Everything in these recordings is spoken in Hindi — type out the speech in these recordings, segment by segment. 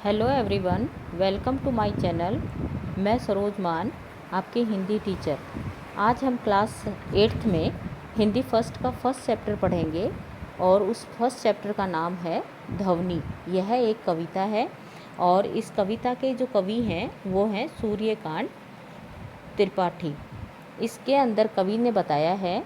Hello everyone, welcome to my channel. मैं सरोज मान, आपकी हिंदी टीचर। आज हम क्लास 8th में हिंदी फर्स्ट का फर्स्ट चैप्टर पढ़ेंगे और उस फर्स्ट चैप्टर का नाम है ध्वनि। यह एक कविता है और इस कविता के जो कवि हैं वो हैं सूर्यकांत त्रिपाठी। इसके अंदर कवि ने बताया है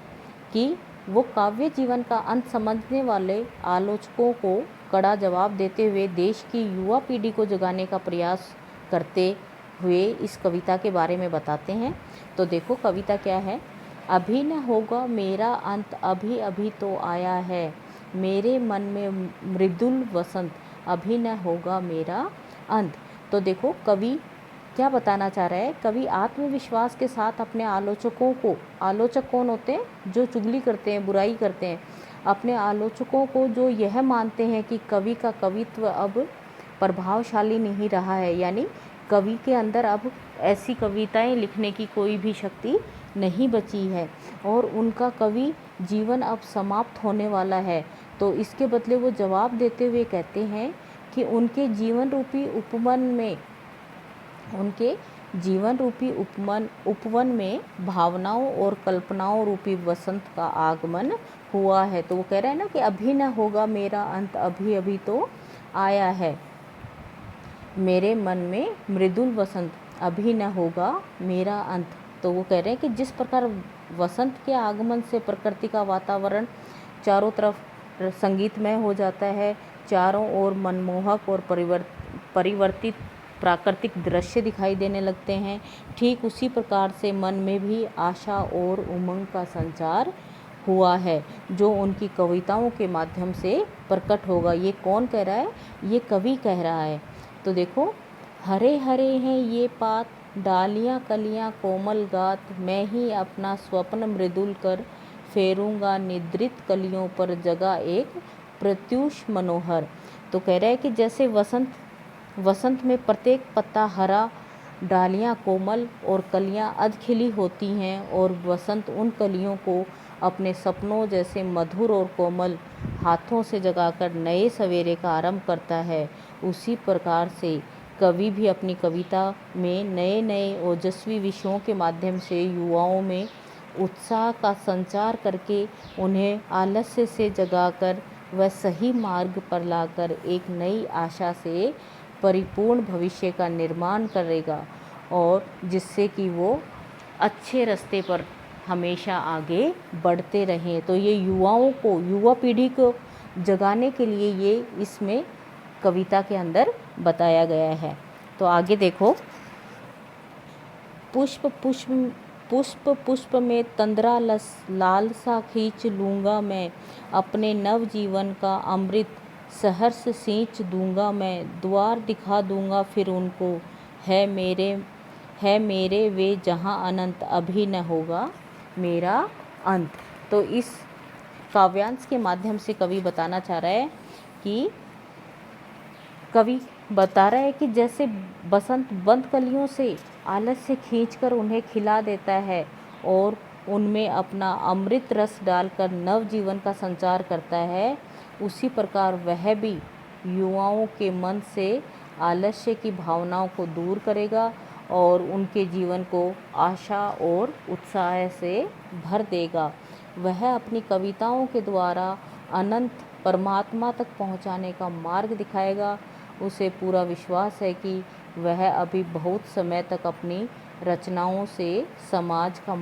कि वो काव्य जीवन का अंत समझने वाले आलोचकों को कड़ा जवाब देते हुए देश की युवा पीढ़ी को जगाने का प्रयास करते हुए इस कविता के बारे में बताते हैं। तो देखो कविता क्या है। अभी न होगा मेरा अंत, अभी अभी तो आया है, मेरे मन में मृदुल वसंत, अभी न होगा मेरा अंत। तो देखो कवि क्या बताना चाह रहा है। कवि आत्मविश्वास के साथ अपने आलोचकों को, आलोचक कौन होते हैं? जो चुगली करते हैं, बुराई करते हैं, अपने आलोचकों को जो यह मानते हैं कि कवि का कवित्व अब प्रभावशाली नहीं रहा है, यानी कवि के अंदर अब ऐसी कविताएं लिखने की कोई भी शक्ति नहीं बची है और उनका कवि जीवन अब समाप्त होने वाला है। तो इसके बदले वो जवाब देते हुए कहते हैं कि उनके जीवन रूपी उपवन में भावनाओं और कल्पनाओं रूपी वसंत का आगमन हुआ है। तो वो कह रहा है ना कि अभी न होगा मेरा अंत, अभी अभी तो आया है, मेरे मन में मृदुल वसंत, अभी न होगा मेरा अंत। तो वो कह रहे हैं कि जिस प्रकार वसंत के आगमन से प्रकृति का वातावरण चारों तरफ संगीतमय हो जाता है, चारों ओर मनमोहक और परिवर्तित प्राकृतिक दृश्य दिखाई देने लगते हैं, ठीक उसी प्रकार से मन में भी आशा और उमंग का संचार हुआ है जो उनकी कविताओं के माध्यम से प्रकट होगा। ये कौन कह रहा है? ये कवि कह रहा है। तो देखो, हरे हरे हैं ये पात, डालियाँ कलियाँ कोमल गात, मैं ही अपना स्वप्न मृदुल कर फेरूंगा निद्रित कलियों पर जगा एक प्रत्यूष मनोहर। तो कह रहा है कि जैसे वसंत में प्रत्येक पत्ता हरा, डालियाँ कोमल और कलियाँ अधखिली होती हैं और वसंत उन कलियों को अपने सपनों जैसे मधुर और कोमल हाथों से जगाकर नए सवेरे का आरंभ करता है, उसी प्रकार से कवि भी अपनी कविता में नए नए ओजस्वी विषयों के माध्यम से युवाओं में उत्साह का संचार करके उन्हें आलस्य से जगाकर वह सही मार्ग पर लाकर एक नई आशा से परिपूर्ण भविष्य का निर्माण करेगा और जिससे कि वो अच्छे रास्ते पर हमेशा आगे बढ़ते रहें। तो ये युवाओं को, युवा पीढ़ी को जगाने के लिए ये इसमें कविता के अंदर बताया गया है। तो आगे देखो, पुष्प पुष्प में तंद्रा लालसा खींच लूँगा मैं, अपने नव जीवन का अमृत सहर्ष सींच दूँगा मैं, द्वार दिखा दूँगा फिर उनको, है मेरे वे जहाँ अनंत, अभी न होगा मेरा अंत। तो इस काव्यांश के माध्यम से कवि बताना चाह रहा है कि कवि बता रहा है कि जैसे बसंत बंद कलियों से आलस्य खींचकर उन्हें खिला देता है और उनमें अपना अमृत रस डालकर नव जीवन का संचार करता है, उसी प्रकार वह भी युवाओं के मन से आलस्य की भावनाओं को दूर करेगा और उनके जीवन को आशा और उत्साह से भर देगा। वह अपनी कविताओं के द्वारा अनंत परमात्मा तक पहुंचाने का मार्ग दिखाएगा। उसे पूरा विश्वास है कि वह अभी बहुत समय तक अपनी रचनाओं से समाज का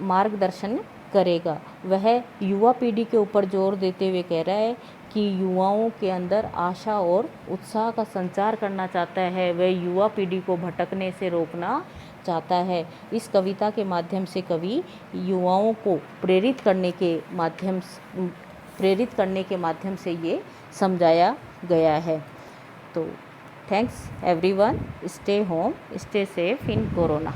मार्गदर्शन करेगा। वह युवा पीढ़ी के ऊपर जोर देते हुए कह रहा है कि युवाओं के अंदर आशा और उत्साह का संचार करना चाहता है, वह युवा पीढ़ी को भटकने से रोकना चाहता है। इस कविता के माध्यम से कवि युवाओं को प्रेरित करने के माध्यम से ये समझाया गया है। तो thanks everyone, stay home, stay safe in corona.